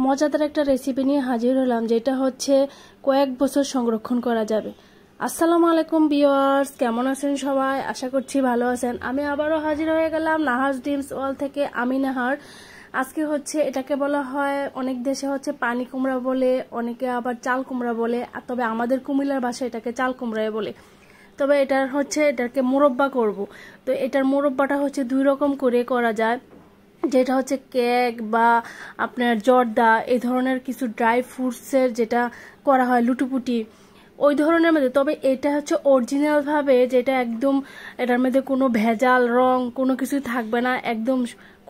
মজাদার একটা রেসিপি নিয়ে হাজির হলাম, যেটা হচ্ছে কয়েক বছর সংরক্ষণ করা যাবে। আসসালামু আলাইকুম ভিউয়ার্স, কেমন আছেন সবাই? আশা করছি ভালো আছেন। আমি আবারও হাজির হয়ে গেলাম নাহার্স ড্রিমস ওয়ার্ল্ড থেকে। আমি নাহার। আজকে হচ্ছে এটাকে বলা হয়, অনেক দেশে হচ্ছে পানি কুমড়া বলে, অনেকে আবার চাল কুমড়া বলে, তবে আমাদের কুমিল্লার ভাষায় এটাকে চাল কুমড়াই বলে। তবে এটাকে মোরব্বা করব। তো এটার মোরব্বাটা হচ্ছে দুই রকম করে করা যায়, যেটা হচ্ছে কেক বা আপনার জর্দা এই ধরনের কিছু ড্রাই ফ্রুটসের যেটা করা হয় লুটুপুটি ওই ধরনের মধ্যে। তবে এটা হচ্ছে অরিজিনাল ভাবে, যেটা একদম এটার মধ্যে কোনো ভেজাল রং কোনো কিছু থাকবে না, একদম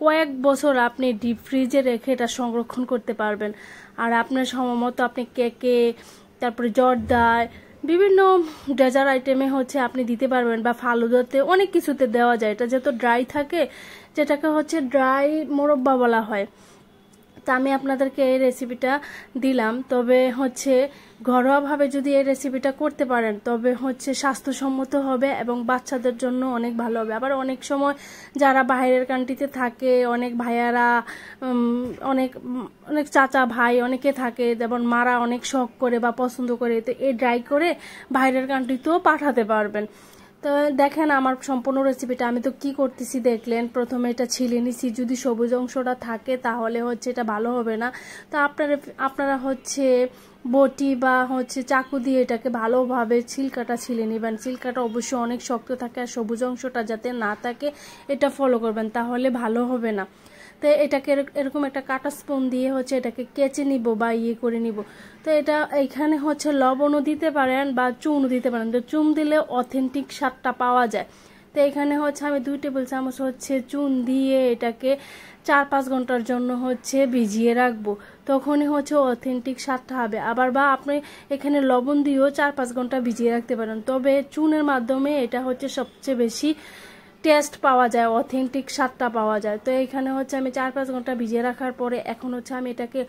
কয়েক বছর আপনি ডিপ ফ্রিজে রেখে এটা সংরক্ষণ করতে পারবেন। আর আপনার সময় মতো আপনি কেকে, তারপরে জর্দায়, বিভিন্ন ডেজার্ট আইটেমে হচ্ছে আপনি দিতে পারবেন, বা ফালুদাতে অনেক কিছুতে দেওয়া যায়। এটা যেহেতু ড্রাই থাকে, যেটাকে হচ্ছে ড্রাই মোরব্বা বলা হয়। তা আমি আপনাদেরকে এই রেসিপিটা দিলাম। তবে হচ্ছে ঘরোয়াভাবে যদি এই রেসিপিটা করতে পারেন তবে হচ্ছে স্বাস্থ্যসম্মত হবে এবং বাচ্চাদের জন্য অনেক ভালো হবে। আবার অনেক সময় যারা বাইরের কান্ট্রিতে থাকে, অনেক ভাইয়ারা, অনেক অনেক চাচা ভাই অনেকে থাকে, যেমন মারা অনেক শখ করে বা পছন্দ করে, তো এই ড্রাই করে বাইরের কান্ট্রিতেও পাঠাতে পারবেন। তো দেখেন আমার সম্পূর্ণ রেসিপিটা আমি তো কি করতেছি দেখলেন। প্রথমে এটা ছিলে নিছি, যদি সবুজ অংশটা থাকে তাহলে হচ্ছে এটা ভালো হবে না। তো আপনারা হচ্ছে বটি বা হচ্ছে চাকু দিয়ে এটাকে ভালোভাবে ছিলকাটা ছিলে নেবেন। ছিলকাটা অবশ্যই অনেক শক্ত থাকে, আর সবুজ অংশটা যাতে না থাকে এটা ফলো করবেন, তাহলে ভালো হবে না। তো এটাকে এরকম একটা কাটা স্পুন দিয়ে হচ্ছে এটাকে কেচে নিব বা করে নিব। তো এটা এখানে হচ্ছে লবণও দিতে পারেন বা চুনও দিতে পারেন। তো চুন দিলে অথেন্টিক স্বাদটা পাওয়া যায়। তো এখানে হচ্ছে আমি 2 টেবিল চামচ হচ্ছে চুন দিয়ে এটাকে 4-5 ঘন্টার জন্য হচ্ছে ভিজিয়ে রাখবো, তখনই হচ্ছে অথেন্টিক স্বাদটা হবে। আবার বা আপনি এখানে লবণ দিয়েও 4-5 ঘন্টা ভিজিয়ে রাখতে পারেন, তবে চুনের মাধ্যমে এটা হচ্ছে সবচেয়ে বেশি টেস্ট পাওয়া যায়, অথেন্টিক স্বাদটা পাওয়া যায়। তো এখানে হচ্ছে আমি 4-5 ঘন্টা ভিজিয়ে রাখার পরে এখন হচ্ছে আমি এটাকে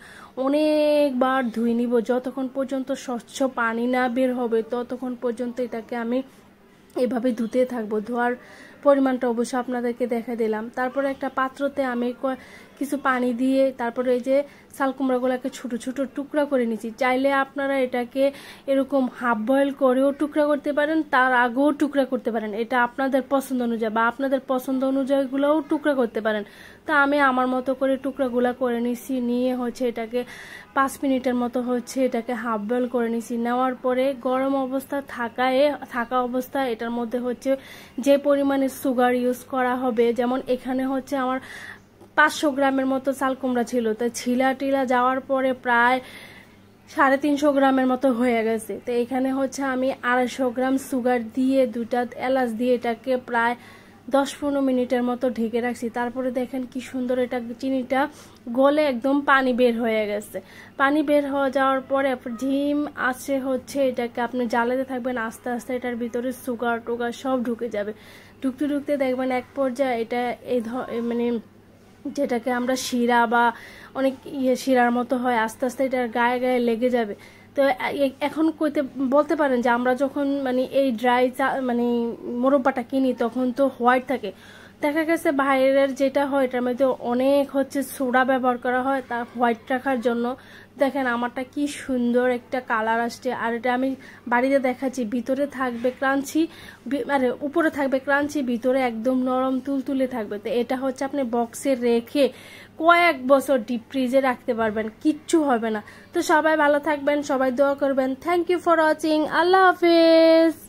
অনেকবার ধুয়ে নিব, যতক্ষণ পর্যন্ত স্বচ্ছ পানি না বের হবে ততক্ষণ পর্যন্ত এটাকে আমি এভাবে ধুতে থাকবো। ধোয়ার পরিমাণটা অবশ্য আপনাদেরকে দেখা দিলাম। তারপরে একটা পাত্রতে আমি কিছু পানি দিয়ে তারপরে এই যে চাল কুমড়াগুলোকে ছোট ছোট টুকরা করে নিচ্ছি। চাইলে আপনারা এটাকে এরকম হাফ বয়েল করেও টুকরা করতে পারেন, তার আগেও টুকরা করতে পারেন, এটা আপনাদের পছন্দ অনুযায়ী, বা আপনাদের পছন্দ অনুযায়ীগুলোও টুকরা করতে পারেন। তা আমি আমার মতো করে টুকরাগুলা করে নিছি, নিয়ে হচ্ছে এটাকে 5 মিনিটের মতো হচ্ছে এটাকে হাফ বয়েল করে নিছি। নেওয়ার পরে গরম অবস্থা থাকা অবস্থা এটার মধ্যে হচ্ছে যে পরিমাণে সুগার ইউজ করা হবে, যেমন এখানে হচ্ছে আমার 500 গ্রামের মতো চাল কুমড়া ছিল, তো ছিলা টিলা যাওয়ার পরে প্রায় 350 গ্রামের মতো হয়ে গেছে। তো এখানে হচ্ছে আমি 250 গ্রাম সুগার দিয়ে 2টা এলাচ দিয়ে এটাকে প্রায় 10-15 মিনিটের মতো ঢেকে রাখছি। তারপরে দেখেন কি সুন্দর এটা চিনিটা গলে একদম পানি বের হয়ে গেছে। পানি বের হয়ে যাওয়ার পরে ঝিম আছে হচ্ছে এটাকে আপনি জ্বালাতে থাকবেন, আস্তে আস্তে এটার ভিতরে সুগার টুগার সব ঢুকে যাবে। ঢুকতে ঢুকতে দেখবেন এক পর্যায়ে এটা মানে যেটাকে আমরা শিরা বা অনেক শিরার মতো হয়, আস্তে আস্তে এটার গায়ে গায়ে লেগে যাবে। তো এখন বলতে পারেন যে আমরা যখন মানে এই ড্রাই মানে মোরব্বাটা কিনি তখন তো হোয়াইট থাকে, দেখা গেছে বাইরের যেটা হয় এটার মধ্যে অনেক হচ্ছে সোডা ব্যবহার করা হয় তা হোয়াইট রাখার জন্য। দেখেন আমারটা কি সুন্দর একটা কালার আসছে, আর এটা আমি বাড়িতে দেখাচ্ছি, ভিতরে থাকবে ক্রাঞ্চি, মানে উপরে থাকবে ক্রাঞ্চি, ভিতরে একদম নরম তুলতুলে থাকবে। তো এটা হচ্ছে আপনি বক্সে রেখে কয়েক বছর ডিপ ফ্রিজে রাখতে পারবেন, কিচ্ছু হবে না। তো সবাই ভালো থাকবেন, সবাই দোয়া করবেন। Thank you for watching. আল্লাহ হাফেজ।